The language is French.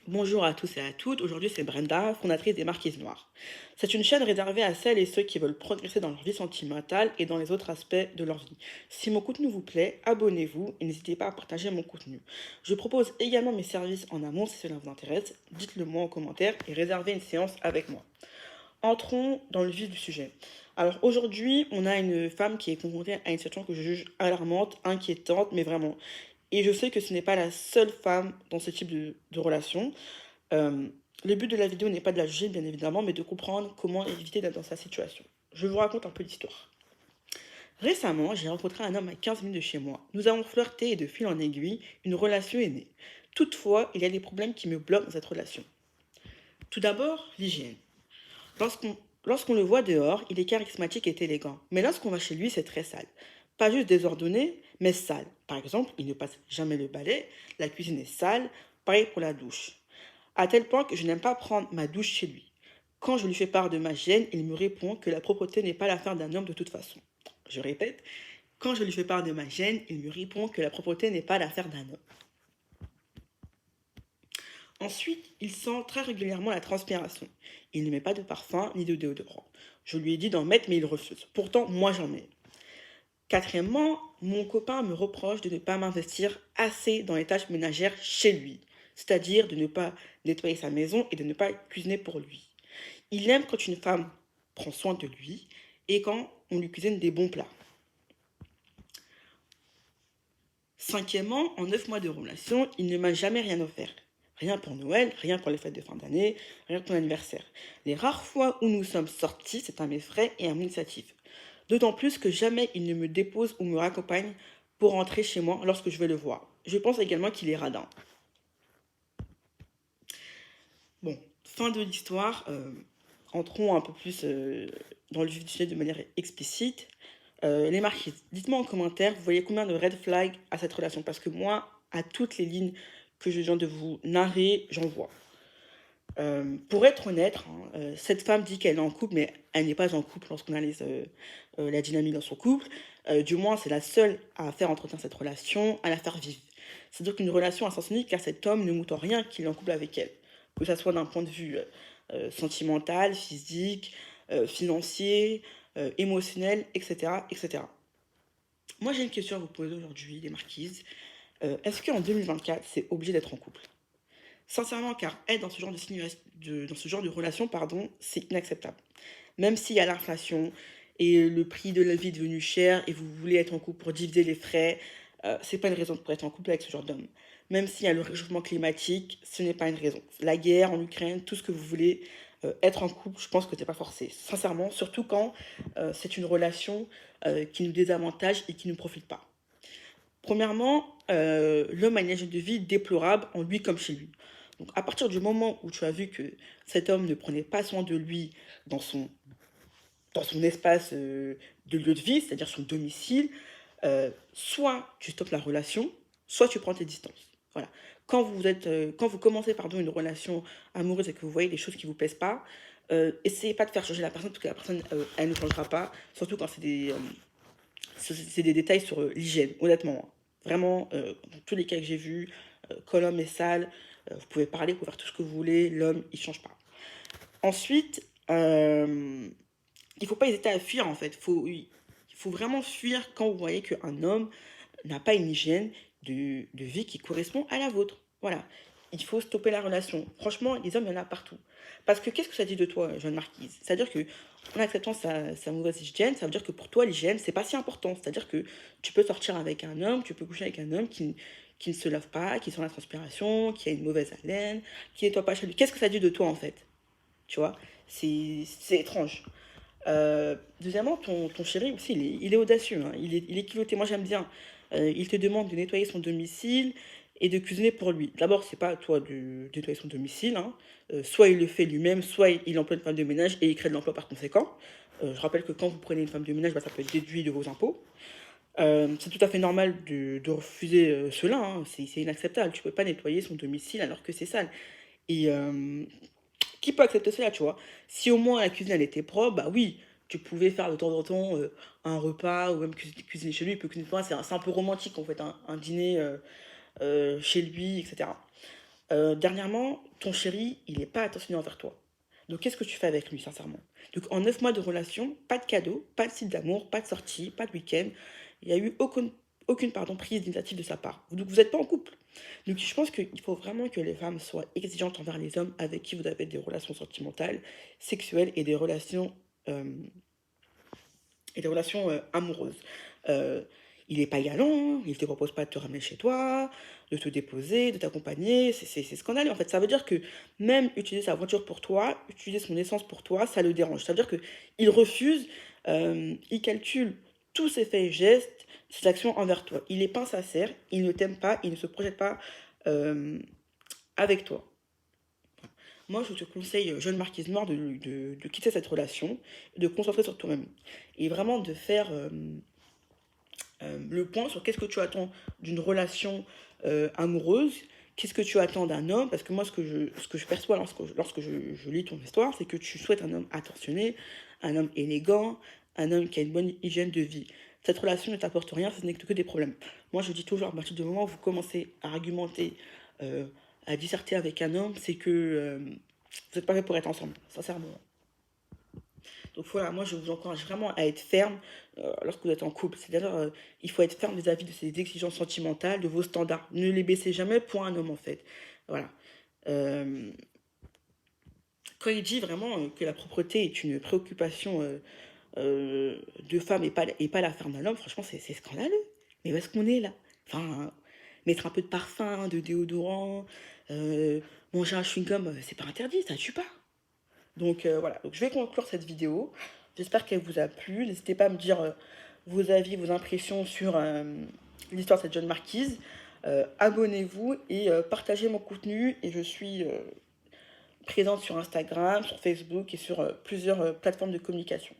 Bonjour à tous et à toutes, aujourd'hui c'est Brenda, fondatrice des Marquises Noires. C'est une chaîne réservée à celles et ceux qui veulent progresser dans leur vie sentimentale et dans les autres aspects de leur vie. Si mon contenu vous plaît, abonnez-vous et n'hésitez pas à partager mon contenu. Je propose également mes services en amont si cela vous intéresse, dites-le moi en commentaire et réservez une séance avec moi. Entrons dans le vif du sujet. Alors aujourd'hui, on a une femme qui est confrontée à une situation que je juge alarmante, inquiétante, mais vraiment. Et je sais que ce n'est pas la seule femme dans ce type de relation. Euh, le but de la vidéo n'est pas de la juger, bien évidemment, mais de comprendre comment éviter d'être dans sa situation. Je vous raconte un peu l'histoire. Récemment, j'ai rencontré un homme à 15 minutes de chez moi. Nous avons flirté et de fil en aiguille, une relation est née. Toutefois, il y a des problèmes qui me bloquent dans cette relation. Tout d'abord, l'hygiène. Lorsqu'on le voit dehors, il est charismatique et élégant. Mais lorsqu'on va chez lui, c'est très sale. Pas juste désordonné, mais sale. Par exemple, il ne passe jamais le balai, la cuisine est sale, pareil pour la douche. À tel point que je n'aime pas prendre ma douche chez lui. Quand je lui fais part de ma gêne, il me répond que la propreté n'est pas l'affaire d'un homme de toute façon. Je répète, quand je lui fais part de ma gêne, il me répond que la propreté n'est pas l'affaire d'un homme. Ensuite, il sent très régulièrement la transpiration. Il ne met pas de parfum ni de déodorant. Je lui ai dit d'en mettre, mais il refuse. Pourtant, moi j'en mets. Quatrièmement, mon copain me reproche de ne pas m'investir assez dans les tâches ménagères chez lui, c'est-à-dire de ne pas nettoyer sa maison et de ne pas cuisiner pour lui. Il aime quand une femme prend soin de lui et quand on lui cuisine des bons plats. Cinquièmement, en 9 mois de relation, il ne m'a jamais rien offert. Rien pour Noël, rien pour les fêtes de fin d'année, rien pour l'anniversaire. Les rares fois où nous sommes sortis, c'est à mes frais et à mon initiative. D'autant plus que jamais il ne me dépose ou me raccompagne pour rentrer chez moi lorsque je vais le voir. Je pense également qu'il est radin. Bon, fin de l'histoire. Entrons un peu plus dans le vif du sujet de manière explicite. Les marquises, dites-moi en commentaire, vous voyez combien de red flags à cette relation? Parce que moi, à toutes les lignes que je viens de vous narrer, j'en vois. Pour être honnête, hein, cette femme dit qu'elle est en couple, mais elle n'est pas en couple lorsqu'on analyse la dynamique dans son couple. Du moins, c'est la seule à faire entretenir cette relation, à la faire vivre. C'est donc une relation à sens unique car cet homme ne montre en rien qu'il est en couple avec elle. Que ce soit d'un point de vue sentimental, physique, financier, émotionnel, etc., etc. Moi, j'ai une question à vous poser aujourd'hui, les marquises. Est-ce qu'en 2024, c'est obligé d'être en couple? Sincèrement, car être dans ce genre dans ce genre de relation, pardon, c'est inacceptable. Même s'il y a l'inflation et le prix de la vie est devenu cher et vous voulez être en couple pour diviser les frais, c'est pas une raison pour être en couple avec ce genre d'homme. Même s'il y a le réchauffement climatique, ce n'est pas une raison. La guerre en Ukraine, tout ce que vous voulez, être en couple, je pense que c'est pas forcé. Sincèrement, surtout quand c'est une relation qui nous désavantage et qui ne nous profite pas. Premièrement, l'homme a une hygiène de vie déplorable en lui comme chez lui. Donc à partir du moment où tu as vu que cet homme ne prenait pas soin de lui dans son, dans son espace de lieu de vie, c'est-à-dire son domicile, soit tu stoppes la relation, soit tu prends tes distances. Voilà. Quand vous commencez pardon, une relation amoureuse et que vous voyez des choses qui ne vous plaisent pas, essayez pas de faire changer la personne parce que la personne, elle ne changera pas, surtout quand c'est des détails sur l'hygiène, honnêtement. Hein. Vraiment, dans tous les cas que j'ai vus, quand l'homme est sale, vous pouvez parler, vous pouvez faire tout ce que vous voulez, l'homme, il change pas. Ensuite, il faut pas hésiter à fuir, en fait. Il faut vraiment fuir quand vous voyez qu'un homme n'a pas une hygiène de vie qui correspond à la vôtre. Voilà. Il faut stopper la relation. Franchement, les hommes, il y en a partout. Parce que qu'est-ce que ça dit de toi, jeune marquise? C'est-à-dire que en acceptant sa mauvaise hygiène, ça veut dire que pour toi, l'hygiène, c'est pas si important. C'est-à-dire que tu peux sortir avec un homme, tu peux coucher avec un homme qui ne se lave pas, qui sent la transpiration, qui a une mauvaise haleine, qui nettoie pas chez lui. Qu'est-ce que ça dit de toi, en fait? Tu vois? C'est étrange. Deuxièmement, ton chéri aussi, il est audacieux, hein. Il est culotté, moi j'aime bien. Il te demande de nettoyer son domicile et de cuisiner pour lui. D'abord, c'est pas à toi de nettoyer son domicile, hein. Soit il le fait lui-même, soit il emploie une femme de ménage et il crée de l'emploi par conséquent. Je rappelle que quand vous prenez une femme de ménage, bah, ça peut être déduit de vos impôts. C'est tout à fait normal de refuser cela, hein. C'est inacceptable. Tu peux pas nettoyer son domicile alors que c'est sale. Et qui peut accepter cela, tu vois? Si au moins la cuisine elle était propre, bah oui, tu pouvais faire de temps en temps un repas ou même cuisiner chez lui. Il peut cuisiner pour moi, c'est un peu romantique en fait, un dîner chez lui, etc. Dernièrement, ton chéri, il n'est pas attentionné envers toi. Donc, qu'est-ce que tu fais avec lui, sincèrement? Donc, en 9 mois de relation, pas de cadeaux, pas de site d'amour, pas de sortie, pas de week-end. Il n'y a eu aucune prise d'initiative de sa part. Donc, vous n'êtes pas en couple. Donc, je pense qu'il faut vraiment que les femmes soient exigeantes envers les hommes avec qui vous avez des relations sentimentales, sexuelles euh, et des relations amoureuses. Euh, il n'est pas galant, il ne te propose pas de te ramener chez toi, de te déposer, de t'accompagner. C'est scandaleux. En fait, ça veut dire que même utiliser sa voiture pour toi, utiliser son essence pour toi, ça le dérange. Ça veut dire qu'il refuse, il calcule tous ses faits et gestes, ses actions envers toi. Il n'est pas sincère, il ne t'aime pas, il ne se projette pas euh, avec toi. Moi, je te conseille, jeune marquise noire, de quitter cette relation, de te concentrer sur toi-même. Et vraiment de faire le point sur qu'est-ce que tu attends d'une relation amoureuse, qu'est-ce que tu attends d'un homme, parce que moi, ce que je perçois lorsque je lis ton histoire, c'est que tu souhaites un homme attentionné, un homme élégant, un homme qui a une bonne hygiène de vie. Cette relation ne t'apporte rien, ce n'est que des problèmes. Moi, je dis toujours, à partir du moment où vous commencez à argumenter, euh, à disserter avec un homme, c'est que vous n'êtes pas fait pour être ensemble, sincèrement. Donc voilà, moi je vous encourage vraiment à être ferme lorsque vous êtes en couple. C'est-à-dire, il faut être ferme vis-à-vis de ses exigences sentimentales, de vos standards. Ne les baissez jamais pour un homme en fait. Voilà. Euh, Quand il dit vraiment que la propreté est une préoccupation de femme et pas l'affaire d'un homme, franchement c'est scandaleux. Mais où est-ce qu'on est là? Enfin, mettre un peu de parfum, de déodorant, euh, manger un chewing-gum, c'est pas interdit, ça tue pas. Donc voilà, donc je vais conclure cette vidéo. J'espère qu'elle vous a plu. N'hésitez pas à me dire vos avis, vos impressions sur l'histoire de cette jeune marquise. Abonnez-vous et partagez mon contenu. Et je suis présente sur Instagram, sur Facebook et sur plusieurs plateformes de communication.